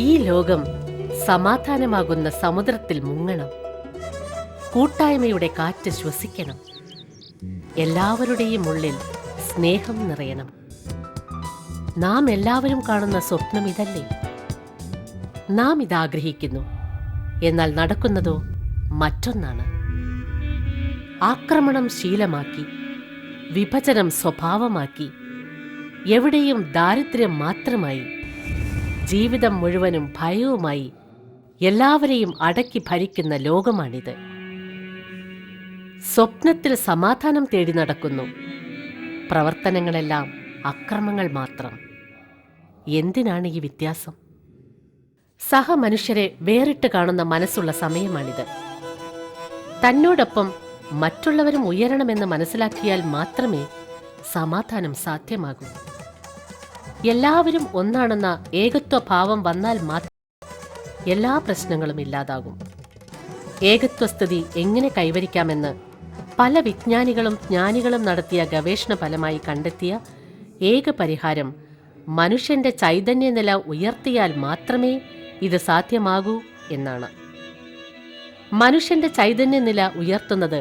ഈ ലോകം സമാധാനമാകുന്ന സമുദ്രത്തിൽ മുങ്ങണം. കൂട്ടായ്മയുടെ കാറ്റ് ശ്വസിക്കണം. എല്ലാവരുടെയും ഉള്ളിൽ സ്നേഹം നിറയണം. നാം എല്ലാവരും കാണുന്ന സ്വപ്നം ഇതല്ലേ? നാം ഇതാഗ്രഹിക്കുന്നു. എന്നാൽ നടക്കുന്നതോ മറ്റൊന്നാണ്. ആക്രമണം ശീലമാക്കി, വിഭജനം സ്വഭാവമാക്കി, എവിടെയും ദാരിദ്ര്യം മാത്രമായി, ജീവിതം മുഴുവനും ഭയവുമായി എല്ലാവരെയും അടക്കി ഭരിക്കുന്ന ലോകമാണിത്. സ്വപ്നത്തിൽ സമാധാനം തേടി നടക്കുന്നു. പ്രവർത്തനങ്ങളെല്ലാം അക്രമങ്ങൾ മാത്രം. എന്തിനാണ് ഈ വ്യത്യാസം? സഹമനുഷ്യരെ വേറിട്ട് കാണുന്ന മനസ്സുള്ള സമയമാണിത്. തന്നോടൊപ്പം മറ്റുള്ളവരും ഉയരണമെന്ന് മനസ്സിലാക്കിയാൽ മാത്രമേ സമാധാനം സാധ്യമാകൂ. എല്ലാവരും ഒന്നാണെന്ന ഏകത്വഭാവം വന്നാൽ മാത്രം എല്ലാ പ്രശ്നങ്ങളും ഇല്ലാതാകും. ഏകത്വസ്ഥിതി എങ്ങനെ കൈവരിക്കാമെന്ന് പല വിജ്ഞാനികളും ജ്ഞാനികളും നടത്തിയ ഗവേഷണ ഫലമായി കണ്ടെത്തിയ ഏക പരിഹാരം മനുഷ്യന്റെ ചൈതന്യനില ഉയർത്തിയാൽ മാത്രമേ ഇത് സാധ്യമാകൂ എന്നാണ്. മനുഷ്യന്റെ ചൈതന്യനില ഉയർത്തുന്നത്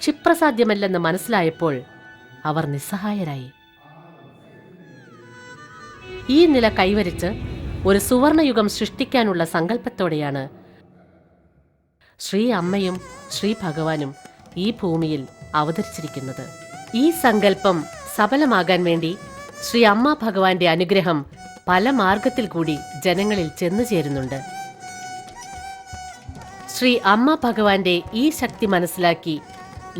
ക്ഷിപ്രസാധ്യമല്ലെന്ന് മനസ്സിലായപ്പോൾ അവർ നിസ്സഹായരായി. ഈ നില കൈവരിച്ച് ഒരു സുവർണയുഗം സൃഷ്ടിക്കാനുള്ള സങ്കല്പത്തോടെയാണ് ശ്രീ അമ്മയും ശ്രീ ഭഗവാനും ഈ ഭൂമിയിൽ അവതരിച്ചിരിക്കുന്നത്. ഈ സങ്കല്പം സഫലമാകാൻ വേണ്ടി ശ്രീ അമ്മ ഭഗവാന്റെ അനുഗ്രഹം പല മാർഗത്തിൽ കൂടി ജനങ്ങളിൽ ചെന്നു ചേരുന്നുണ്ട്. ശ്രീ അമ്മ ഭഗവാന്റെ ഈ ശക്തി മനസ്സിലാക്കി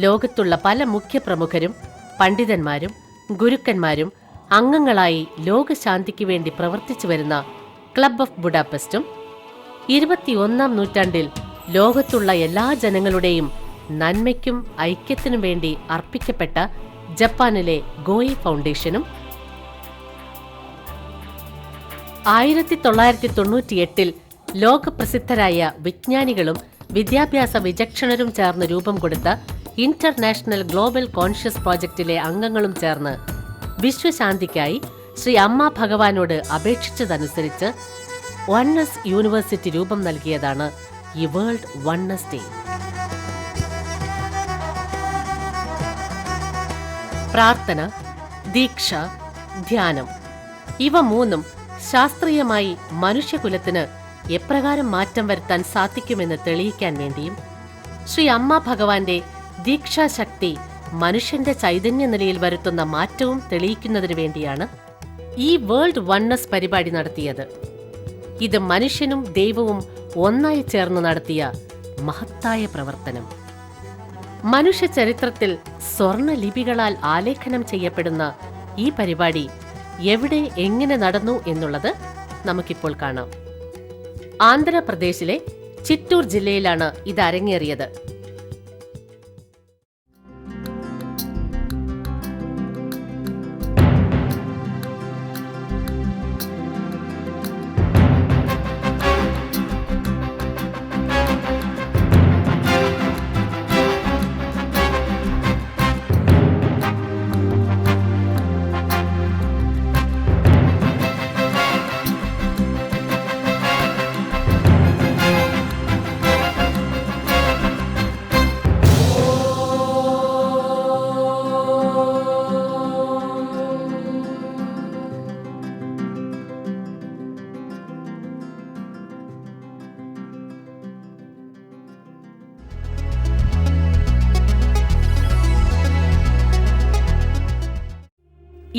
ലോകത്തുള്ള പല മുഖ്യപ്രമുഖരും പണ്ഡിതന്മാരും ഗുരുക്കന്മാരും അംഗങ്ങളായി ലോകശാന്തിക്ക് വേണ്ടി പ്രവർത്തിച്ചു വരുന്ന ക്ലബ് ഓഫ് ബുഡാപെസ്റ്റും 21-ാം നൂറ്റാണ്ടിൽ ലോകത്തുള്ള എല്ലാ ജനങ്ങളുടെയും നന്മയ്ക്കും ഐക്യത്തിനും വേണ്ടി അർപ്പിക്കപ്പെട്ട ജപ്പാനിലെ ഗോയി ഫൗണ്ടേഷനും 1998-ൽ ലോകപ്രസിദ്ധരായ വിജ്ഞാനികളും വിദ്യാഭ്യാസ വിചക്ഷണരും ചേർന്ന് രൂപം കൊടുത്ത ഇന്റർനാഷണൽ ഗ്ലോബൽ കോൺഷ്യസ് പ്രോജക്റ്റിലെ അംഗങ്ങളും ചേർന്ന് വിശ്വശാന്തിക്കായി ശ്രീ അമ്മ ഭഗവാനോട് അപേക്ഷിച്ചതനുസരിച്ച് വൺനെസ് യൂണിവേഴ്സിറ്റി രൂപം നൽകിയതാണ് ഈ വേൾഡ് വൺനെസ് ഡേ. പ്രാർത്ഥന, ദീക്ഷ, ധ്യാനം ഇവ മൂന്നും ശാസ്ത്രീയമായി മനുഷ്യകുലത്തിന് എപ്രകാരം മാറ്റം വരുത്താൻ സാധിക്കുമെന്ന് തെളിയിക്കാൻ വേണ്ടിയും ശ്രീ അമ്മ ഭഗവാന്റെ ദീക്ഷാശക്തി മനുഷ്യന്റെ ചൈതന്യ നിലയിൽ വരുത്തുന്ന മാറ്റവും തെളിയിക്കുന്നതിനു വേണ്ടിയാണ് ഈ വേൾഡ് വൺനെസ് പരിപാടി നടത്തിയത്. ഇത് മനുഷ്യനും ദൈവവും ഒന്നായി ചേർന്ന് നടത്തിയ മഹത്തായ പ്രവർത്തനം. മനുഷ്യ ചരിത്രത്തിൽ സ്വർണ്ണ ലിപികളാൽ ആലേഖനം ചെയ്യപ്പെടുന്ന ഈ പരിപാടി എവിടെ എങ്ങനെ നടന്നു എന്നുള്ളത് നമുക്കിപ്പോൾ കാണാം. ആന്ധ്രാപ്രദേശിലെ ചിറ്റൂർ ജില്ലയിലാണ് ഇത് അരങ്ങേറിയത്.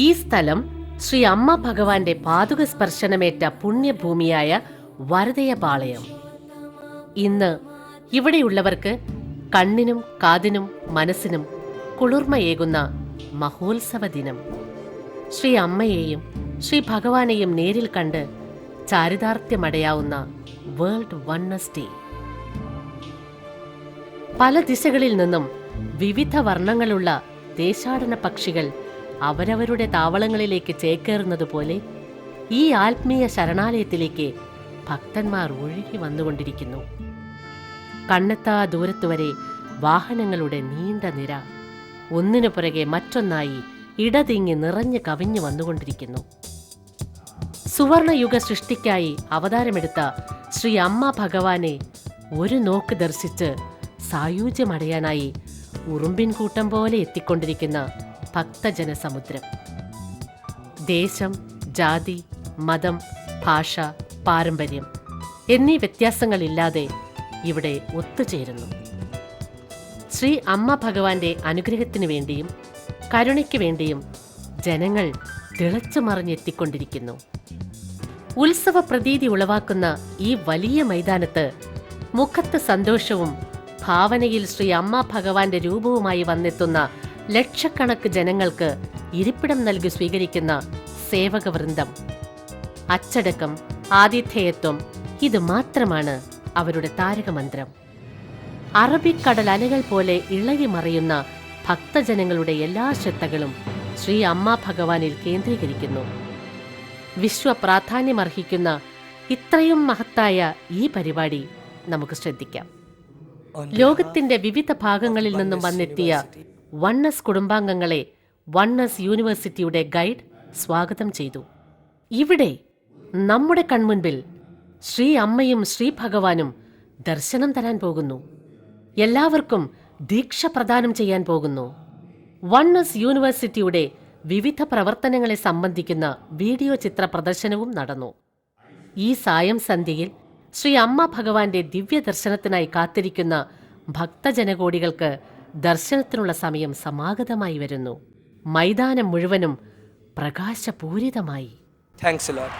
ഈ സ്ഥലം ശ്രീ അമ്മ ഭഗവാന്റെ പാതുക സ്പർശനമേറ്റ പുണ്യഭൂമിയായ വരദയപാളയം. ഇന്ന് ഇവിടെയുള്ളവർക്ക് കണ്ണിനും കാതിനും മനസ്സിനും കുളിർമയേകുന്ന മഹോത്സവ ദിനം. ശ്രീ അമ്മയെയും ശ്രീ ഭഗവാനെയും നേരിൽ കണ്ട് ചാരിതാർത്ഥ്യമടയാവുന്ന വേൾഡ് വൺനെസ് ഡേ. പല ദിശകളിൽ നിന്നും വിവിധ വർണ്ണങ്ങളുള്ള ദേശാടന പക്ഷികൾ അവരവരുടെ താവളങ്ങളിലേക്ക് ചേക്കേറുന്നതുപോലെ ഈ ആത്മീയ ശരണാലയത്തിലേക്ക് ഭക്തന്മാർ ഒഴുകി വന്നുകൊണ്ടിരിക്കുന്നു. കണ്ണെത്താ ദൂരത്തുവരെ വാഹനങ്ങളുടെ നീണ്ട നിര ഒന്നിനു പുറകെ മറ്റൊന്നായി ഇടതിങ്ങി നിറഞ്ഞു കവിഞ്ഞു വന്നുകൊണ്ടിരിക്കുന്നു. സുവർണയുഗ സൃഷ്ടിക്കായി അവതാരമെടുത്ത ശ്രീ അമ്മ ഭഗവാനെ ഒരു നോക്ക് ദർശിച്ച് സായുജ്യമടയാനായി ഉറുമ്പിൻകൂട്ടം പോലെ എത്തിക്കൊണ്ടിരിക്കുന്ന ഭക്തജനസമുദ്രം. ദേശം, ജാതി, മതം, ഭാഷ, പാരമ്പര്യം എന്നീ വ്യത്യാസങ്ങളില്ലാതെ ഇവിടെ ഒത്തുചേരുന്നു. ശ്രീ അമ്മ ഭഗവാന്റെ അനുഗ്രഹത്തിനു വേണ്ടിയും കരുണയ്ക്ക് വേണ്ടിയും ജനങ്ങൾ തിളച്ചു മറിഞ്ഞെത്തിക്കൊണ്ടിരിക്കുന്നു. ഉത്സവ പ്രതീതി ഉളവാക്കുന്ന ഈ വലിയ മൈതാനത്ത് മുഖത്ത് സന്തോഷവും ഭാവനയിൽ ശ്രീ അമ്മ ഭഗവാന്റെ രൂപവുമായി വന്നെത്തുന്ന ലക്ഷക്കണക്ക് ജനങ്ങൾക്ക് ഇരിപ്പിടം നൽകി സ്വീകരിക്കുന്ന സേവകവൃന്ദം. അച്ചടക്കം, ആതിഥേയത്വം, ഇത് മാത്രമാണ് അവരുടെ താരകമന്ത്രം. അറബിക്കടൽ അലകൾ പോലെ ഇളകി മറിയുന്ന ഭക്തജനങ്ങളുടെ എല്ലാ ശ്രദ്ധകളും ശ്രീ അമ്മ ഭഗവാനിൽ കേന്ദ്രീകരിക്കുന്നു. വിശ്വപ്രാധാന്യമർഹിക്കുന്ന ഇത്രയും മഹത്തായ ഈ പരിപാടി നമുക്ക് ശ്രദ്ധിക്കാം. ലോകത്തിന്റെ വിവിധ ഭാഗങ്ങളിൽ നിന്നും വന്നെത്തിയ വണ്ണസ് കുടുംബാംഗങ്ങളെ വണ്ണസ് യൂണിവേഴ്സിറ്റിയുടെ ഗൈഡ് സ്വാഗതം ചെയ്തു. ഇവിടെ നമ്മുടെ കൺമുൻപിൽ ശ്രീ അമ്മയും ശ്രീ ഭഗവാനും ദർശനം തരാൻ പോകുന്നു. എല്ലാവർക്കും ദീക്ഷ പ്രദാനം ചെയ്യാൻ പോകുന്നു. വണ്ണസ് യൂണിവേഴ്സിറ്റിയുടെ വിവിധ പ്രവർത്തനങ്ങളെ സംബന്ധിക്കുന്ന വീഡിയോ ചിത്ര പ്രദർശനവും നടന്നു. ഈ സായം സന്ധ്യയിൽ ശ്രീ അമ്മ ഭഗവാന്റെ ദിവ്യ ദർശനത്തിനായി കാത്തിരിക്കുന്ന ഭക്തജനകോടികൾക്ക് ദർശനത്തിനുള്ള സമയം സമാഗതമായി വരുന്നു. മൈതാനം മുഴുവനും പ്രകാശപൂരിതമായി. Thanks a lot.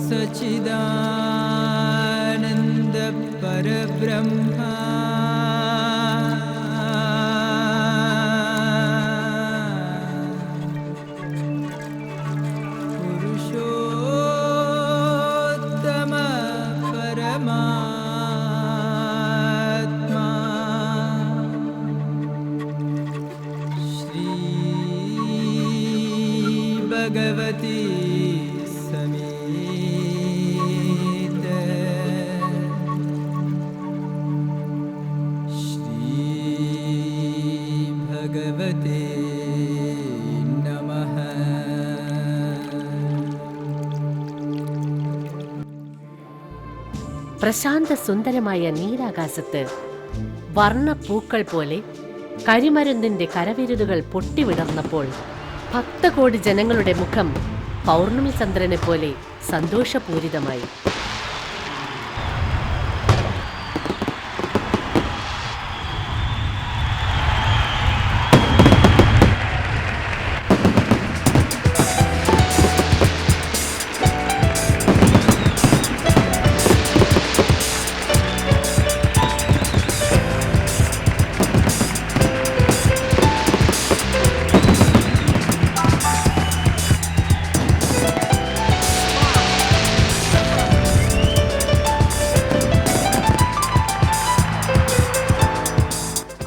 സച്ചിദാനന്ദ പരബ്രഹ്മ പുരുഷോത്തമ പരമാത്മാ ശ്രീ ഭഗവതി പ്രശാന്ത സുന്ദരമായ നീരാകാശത്ത് വർണ്ണപ്പൂക്കൾ പോലെ കരിമരുന്നിന്റെ കരവിരുതുകൾ പൊട്ടിവിടർന്നപ്പോൾ ഭക്തകോടി ജനങ്ങളുടെ മുഖം പൗർണമി ചന്ദ്രനെ പോലെ സന്തോഷപൂരിതമായി.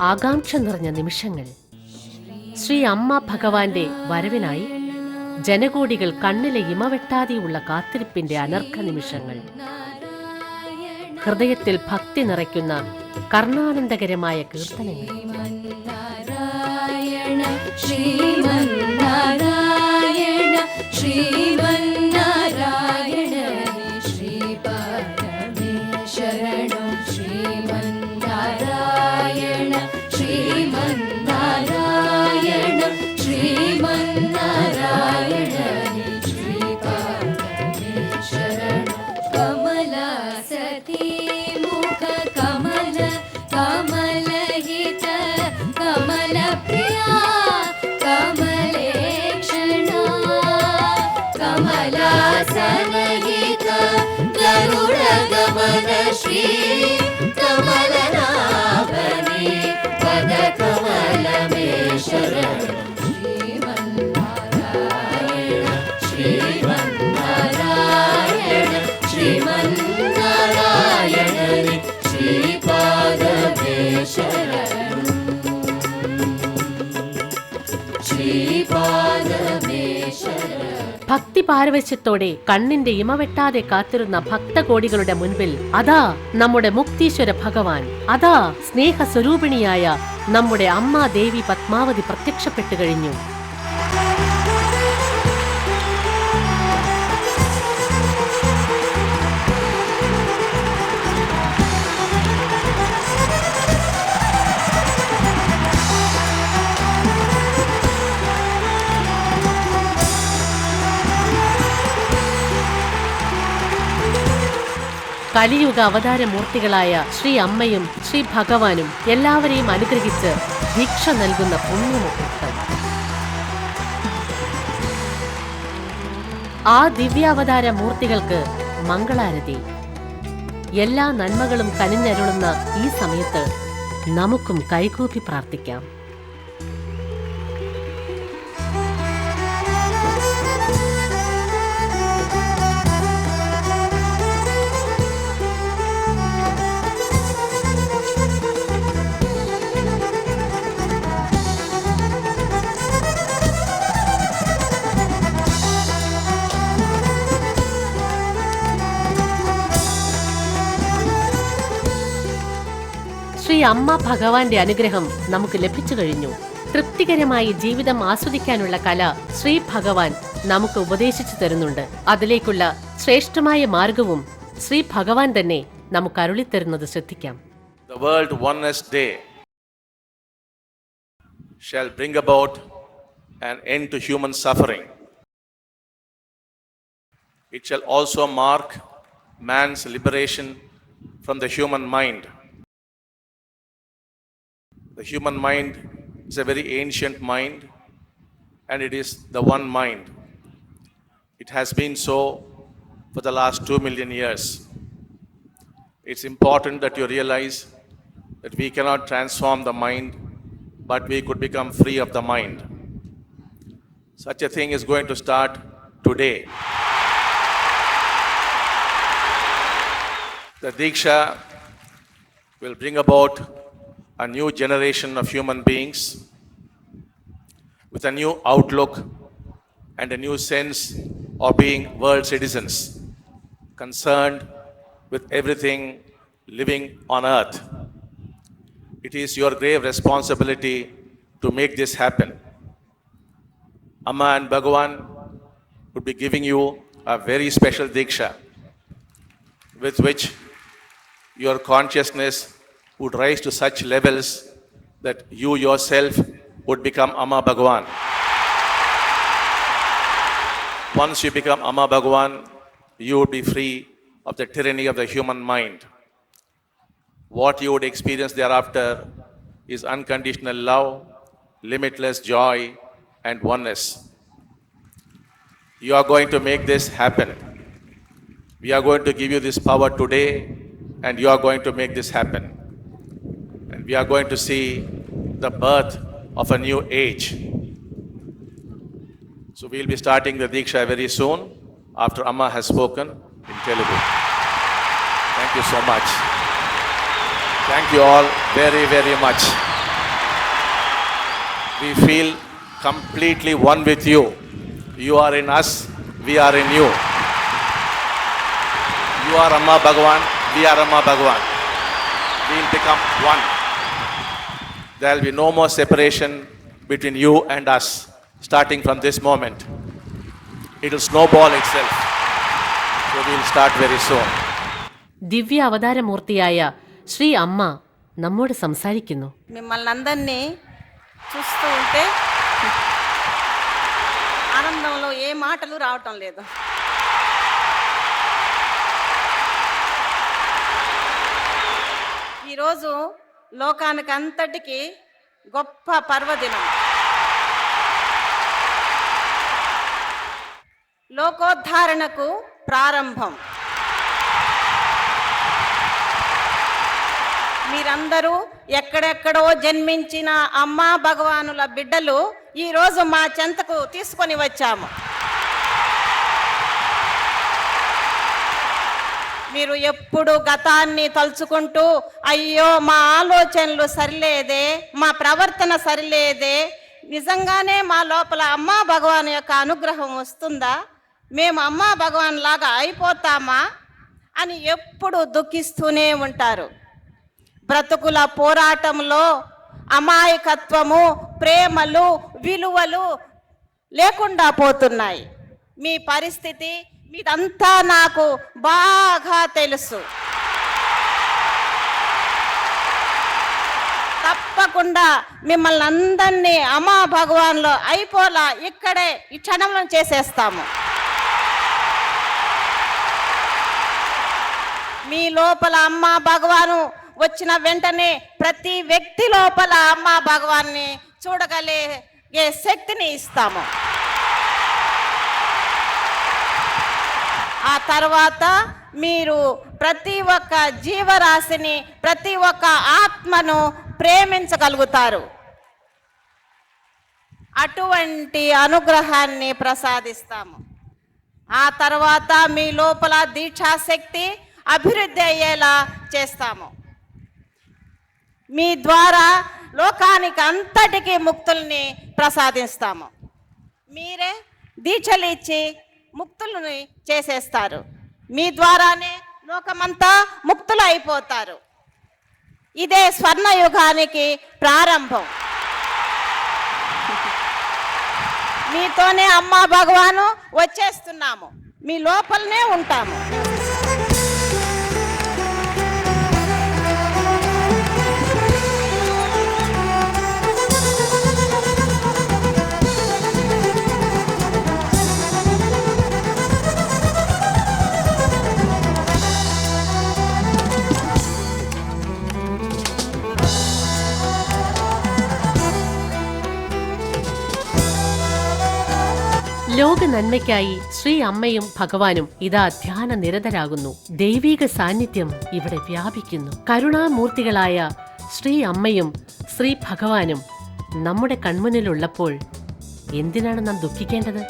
ആകാംക്ഷ നിറഞ്ഞ നിമിഷങ്ങൾ. ശ്രീ അമ്മ ഭഗവാന്റെ വരവിനായി ജനകോടികൾ കണ്ണിലെ ഇമവെട്ടാതെയുള്ള കാത്തിരിപ്പിന്റെ അനർഘ നിമിഷങ്ങൾ. ഹൃദയത്തിൽ ഭക്തി നിറയ്ക്കുന്ന കർണാനന്ദകരമായ കീർത്തനങ്ങൾ. ശ്രീ കമലനാഭനേ പദ കമലമേ ശരണം ശ്രീമന്നാരായണ ശ്രീമന്നാരായണ ശ്രീമന്നാരായണ ശ്രീപാദമേ ശരണം ശ്രീപാദമേ ശരണം. ഭക്തി പാരവശ്യത്തോടെ കണ്ണിന്റെ ഇമവെട്ടാതെ കാത്തിരുന്ന ഭക്തകോടികളുടെ മുൻപിൽ അതാ നമ്മുടെ മുക്തീശ്വര ഭഗവാൻ, അതാ സ്നേഹസ്വരൂപിണിയായ നമ്മുടെ അമ്മ ദേവി പത്മാവതി പ്രത്യക്ഷപ്പെട്ടു കഴിഞ്ഞു. കലിയുഗ അവതാരമൂർത്തികളായ ശ്രീ അമ്മയും ശ്രീ ഭഗവാനും എല്ലാവരെയും അനുഗ്രഹിച്ച് ദീക്ഷ നൽകുന്ന പുണ്യമുഹൂർത്തം. ആ ദിവ്യാവതാര മൂർത്തികൾക്ക് മംഗളാരതി. എല്ലാ നന്മകളും കനിഞ്ഞരുളുന്ന ഈ സമയത്ത് നമുക്കും കൈകൂപ്പി പ്രാർത്ഥിക്കാം. ശ്രീ അമ്മ ഭഗവാന്റെ അനുഗ്രഹം നമുക്ക് ലഭിച്ചു കഴിഞ്ഞു. തൃപ്തികരമായി ജീവിതം ആസ്വദിക്കാനുള്ള കല ശ്രീ ഭഗവാൻ നമുക്ക് ഉപദേശിച്ചു തരുന്നുണ്ട്. അതിലേക്കുള്ള ശ്രേഷ്ഠമായ മാർഗവും ശ്രീ ഭഗവാൻ തന്നെ നമുക്ക് അരുളിത്തരുന്നത് ശ്രദ്ധിക്കാം. The World Oneness Day shall bring about an end to human suffering. It shall also mark man's liberation from the human mind. The human mind is a very ancient mind, and it is the one mind. It has been so for the last 2 million years. It's important that you realize that we cannot transform the mind, but we could become free of the mind. Such a thing is going to start today. The Diksha will bring about a new generation of human beings with a new outlook and a new sense of being world citizens, concerned with everything living on earth. It is your grave responsibility to make this happen. Amma and Bhagavan would be giving you a very special Diksha with which your consciousness would rise to such levels that you yourself would become Amma Bhagavan. Once you become Amma Bhagavan, you would be free of the tyranny of the human mind. What you would experience thereafter is unconditional love, limitless joy, and oneness. You are going to make this happen. We are going to give you this power today, and you are going to make this happen. And we are going to see the birth of a new age. So we'll be starting the Diksha very soon after Amma has spoken in Telugu. Thank you so much. Thank you all very, very much. We feel completely one with you. You are in us, we are in you. You are Amma Bhagavan, we are Amma Bhagavan. We will become one. There will be no more separation between you and us, starting from this moment. It will snowball itself. So we will start very soon. ദിവ്യ അവതാരമൂർത്തിയായ ശ്രീ അമ്മ നമ്മോട് സംസാരിക്കുന്നു. మిమ్మల్ని అందరినీ చూస్తూ ఉంటే ఆనందంలో ఏ మాటలు రావటం లేదు. ఈరోజు లోకానికి అంతటికి గొప్ప పర్వదినం. లోకోద్ధారణకు ప్రారంభం. మీరందరూ ఎక్కడెక్కడో జన్మించిన అమ్మా భగవానుల బిడ్డలు ఈరోజు మా చెంతకు తీసుకొని వచ్చాము. మీరు ఎప్పుడు గతాన్ని తలుచుకుంటూ అయ్యో మా ఆలోచనలు సరిలేదే, మా ప్రవర్తన సరిలేదే, నిజంగానే మా లోపల అమ్మా భగవాన్ యొక్క అనుగ్రహం వస్తుందా, మేము అమ్మా భగవాన్ లాగా అయిపోతామా అని ఎప్పుడు దుఃఖిస్తూనే ఉంటారు. బ్రతుకుల పోరాటంలో అమాయకత్వము, ప్రేమలు, విలువలు లేకుండా పోతున్నాయి. మీ పరిస్థితి మీదంతా నాకు బాగా తెలుసు. తప్పకుండా మిమ్మల్ని అందరినీ అమ్మా భగవాన్లో అయిపోలా ఇక్కడే ఈ క్షణంలో చేసేస్తాము. మీ లోపల అమ్మ భగవాను వచ్చిన వెంటనే ప్రతి వ్యక్తి లోపల అమ్మ భగవాన్ని చూడగలిగే శక్తిని ఇస్తాము. ఆ తర్వాత మీరు ప్రతి ఒక్క జీవరాశిని, ప్రతి ఒక్క ఆత్మను ప్రేమించగలుగుతారు. అటువంటి అనుగ్రహాన్ని ప్రసాదిస్తాము. ఆ తర్వాత మీ లోపల దీక్షాశక్తి అభివృద్ధి అయ్యేలా చేస్తాము. మీ ద్వారా లోకానికి అంతటికీ ముక్తుల్ని ప్రసాదిస్తాము. మీరే దీక్షలు ఇచ్చి ముక్తులని చేసేస్తారు. మీ ద్వారానే లోకమంతా ముక్తులు అయిపోతారు. ఇదే స్వర్ణయుగానికి ప్రారంభం. మీతోనే అమ్మా భగవాను వచ్చేస్తున్నాము. మీ లోపలనే ఉంటాము. ലോക നന്മയ്ക്കായി ശ്രീ അമ്മയും ഭഗവാനും ഇതാ ധ്യാന നിരതരാകുന്നു. ദൈവീക സാന്നിധ്യം ഇവിടെ വ്യാപിക്കുന്നു. കരുണാമൂർത്തികളായ ശ്രീ അമ്മയും ശ്രീ ഭഗവാനും നമ്മുടെ കൺമുന്നിലുള്ളപ്പോൾ എന്തിനാണ് നാം ദുഃഖിക്കേണ്ടത്?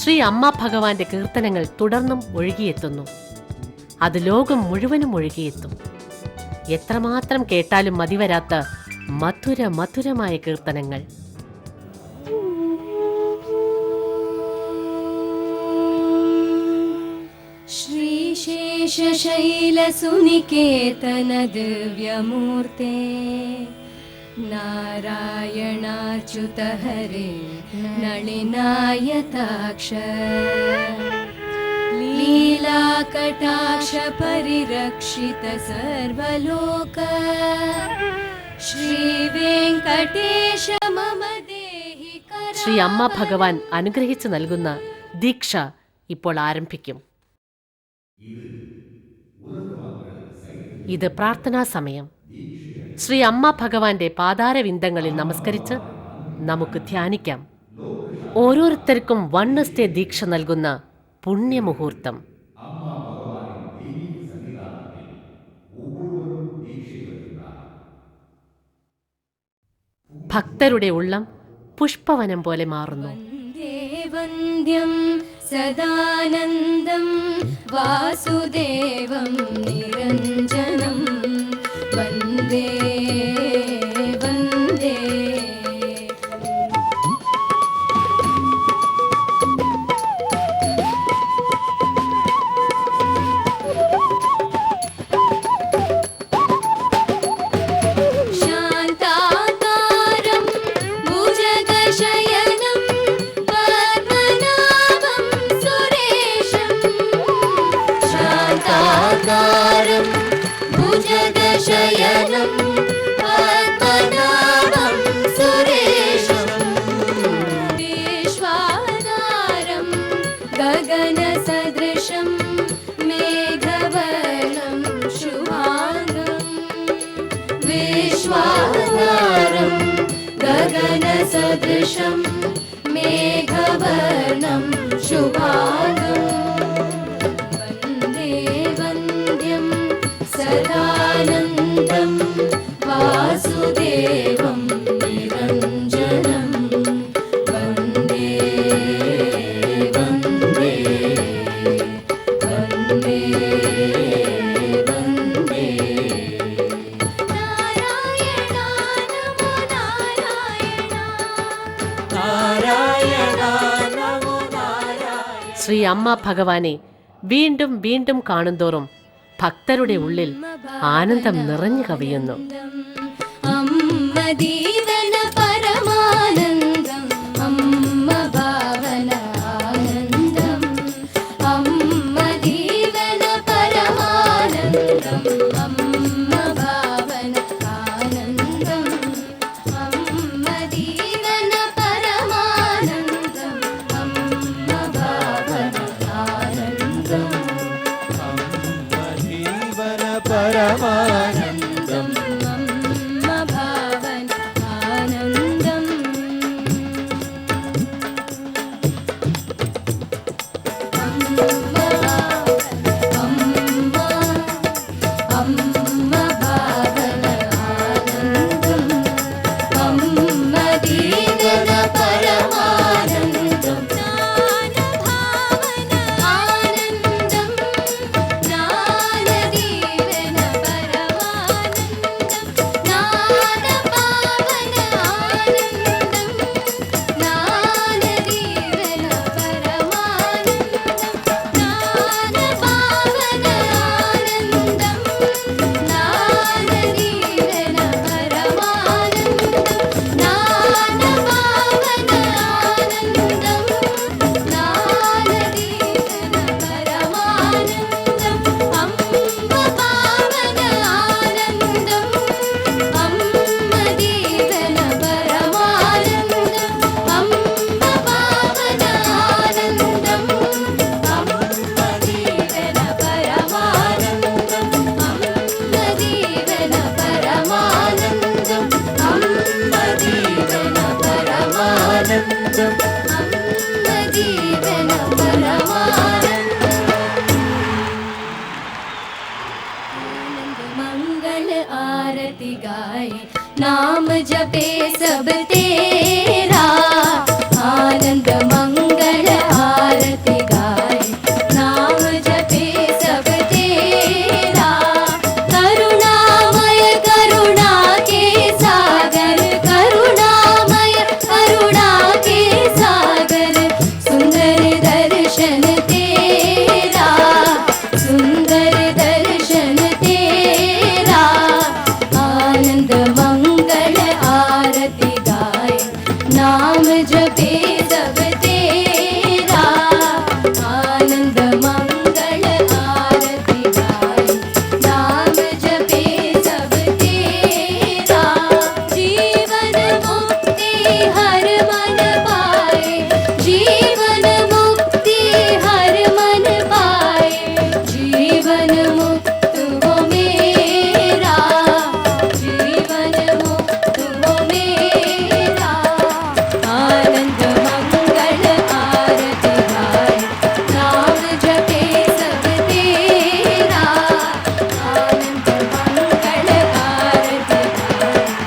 ശ്രീ അമ്മ ഭഗവാന്റെ കീർത്തനങ്ങൾ തുടർന്നും ഒഴുകിയെത്തുന്നു. അത് ലോകം മുഴുവനും ഒഴുകിയെത്തും. എത്രമാത്രം കേട്ടാലും മതിവരാത്ത മധുരമായ കീർത്തനങ്ങൾ. श्रीशेषशैलसुनिकेतन दिव्यमूर्ते नारायणाच्युत हरे नलिनायताक्ष लीलाकटाक्ष परिरक्षित सर्वलोक श्रीवेङ्कटेश मम देहि करा. ശ്രീ അമ്മ ഭഗവാൻ അനുഗ്രഹിച്ചു നൽകുന്ന ദീക്ഷ ഇപ്പോൾ ആരംഭിക്കും. ഇത് പ്രാർത്ഥനാ സമയം. ശ്രീ അമ്മ ഭഗവാന്റെ പാതാരവിന്ദങ്ങളിൽ നമസ്കരിച്ച് നമുക്ക് ധ്യാനിക്കാം. ഓരോരുത്തർക്കും 1 ദിവസത്തെ ദീക്ഷ നൽകുന്ന പുണ്യമുഹൂർത്തം. ഭക്തരുടെ ഉള്ളം പുഷ്പവനം പോലെ മാറുന്നു. വന്ദ്യം സദാനന്ദം വാസുദേവം നിരഞ്ജനം വന്ദേ വന്ദേ. ശാന്താകാരം ഭുജഗശയനം പദ്മനാഭം സുരേശം. ശാന്താകാരം ഭുജഗശയനം പദ്മനാഭം സുരേശം. വിശ്വാധാരം ഗഗനസദൃശം മേഘവർണം ശുഭാംഗം. വിശ്വാധാരം ഗഗനസദൃശം മേഘവർണം ശുഭാംഗം. വന്ദേ വന്ദ്യം സദാനന്ദം വാസുദേവം നിരഞ്ജനം വന്ദേ വന്ദേ വന്ദേ വന്ദേ. നാരായണ നമോ നാരായണ. ശ്രീ അമ്മ ഭഗവാനെ വീണ്ടും വീണ്ടും കാണുന്തോറും ഭക്തരുടെ ഉള്ളിൽ ആനന്ദം നിറഞ്ഞു കവിയുന്നു. അമ്മ ദീവന പരമാനന്ദം അമ്മ ഭാവന ആനന്ദം. അമ്മ ദീവന പരമാനന്ദം അമ്മ ഭാവന ആനന്ദം. അമ്മ ദീവന अम्म जीवन परमानंदम आनंद मंगल आरती गाए नाम जपे सब तेरा आनंद मंगल आरती गाए नाम जपे सब तेरा करुणामय करुणा के सागर करुणामय करुणा के सागर सुंदर दर्शन तेरा सुंदर दर्शन तेरा आनंद मंगल आरती गाए नाम जपे सब तेरा आनंद मंगल आरती गाए नाम जपे सब तेरा जीवन मुक्ति हर मन पाए जीवन मुक्ति हर मन पाए जीवन मुक्त हो मेरा जीवन मुक्त हो मेरा आनंद मंगल आरती गाए नाम जपे सब तेरा आनंद मंगल आरती गाए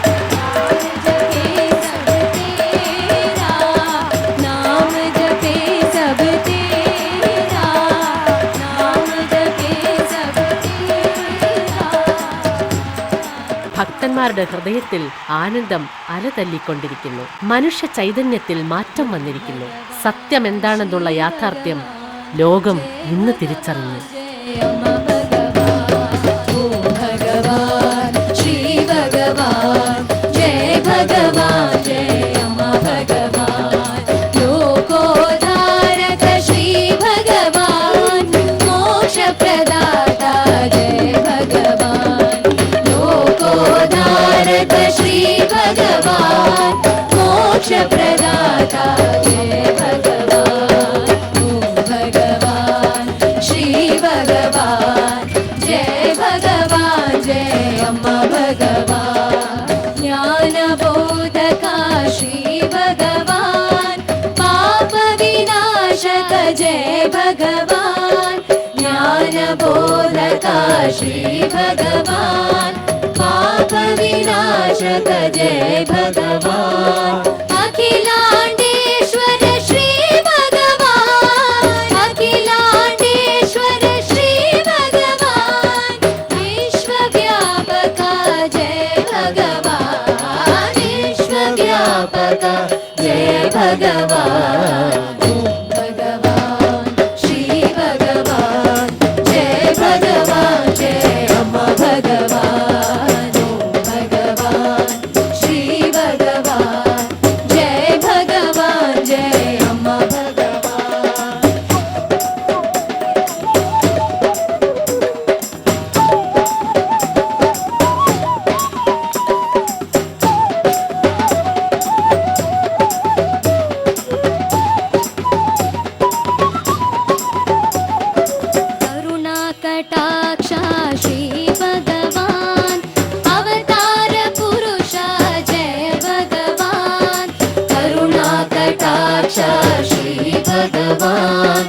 नाम जपे सब तेरा नाम जपे सब तेरा ഭക്തന്മാരുടെ ഹൃദയത്തിൽ ആനന്ദം അലതല്ലിക്കൊണ്ടിരിക്കുന്നു. മനുഷ്യ ചൈതന്യത്തിൽ മാറ്റം വന്നിരിക്കുന്നു. സത്യം എന്താണെന്നുള്ള യാഥാർത്ഥ്യം ലോകം ഇന്ന് തിരിച്ചറിഞ്ഞു. जय अम्मा भगवान ओ भगवान श्री भगवान जय भगवान जय अम्मा भगवान लोकोद्धारक श्री भगवान मोक्ष प्रदाता जय भगवान लोकोद्धारक श्री भगवान मोक्ष प्रदाता जय भगवान ओ भगवान श्री भगवान जय भगवान जय अम्मा भगवान ज्ञान बोधका श्री भगवान पाप विनाशक जय भगवान ज्ञान बोधका श्री भगवान पाप विनाशक जय भगवान अखिलांडेश्वर श्री भगवान अखिलांडेश्वर श्री भगवान विश्वव्यापका जय भगवान विश्वव्यापका जय भगवान ओम भगवान श्री भगवान जय भगवान जय अम्मा भगवान ओम भगवान श्री भगवान जय भगवान जय अम्मा भगवान करुणा कटाक्षा श्री भगवान अवतार पुरुषा जय भगवान करुणा कटाक्षा श्री भगवान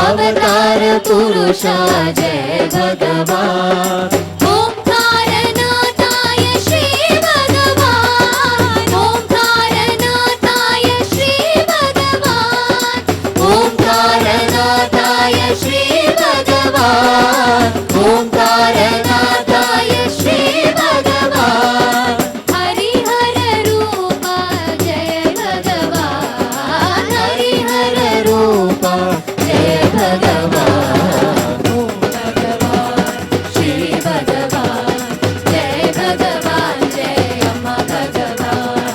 अवतार पुरुषा जय भगवान ओंकारनाथाय श्री भगवान ओंकारनाथाय श्री भगवान ओंकारनाथाय श्री भगवान ओंकारनाथाय श्री भगवान हरिहर रूप जय भगवान हरिहर रूप जय भगवान ओम भगवान श्री भगवान जय भगवान जय अम्मा भगवान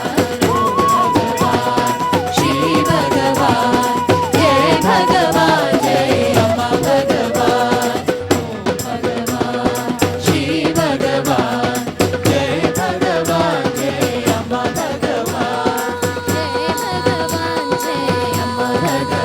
ओम भगवान श्री भगवान जय भगवान जय अम्मा भगवान ओम भगवान श्री भगवान जय भगवान जय अम्मा भगवान जय भगवान जय अम्मा भगवान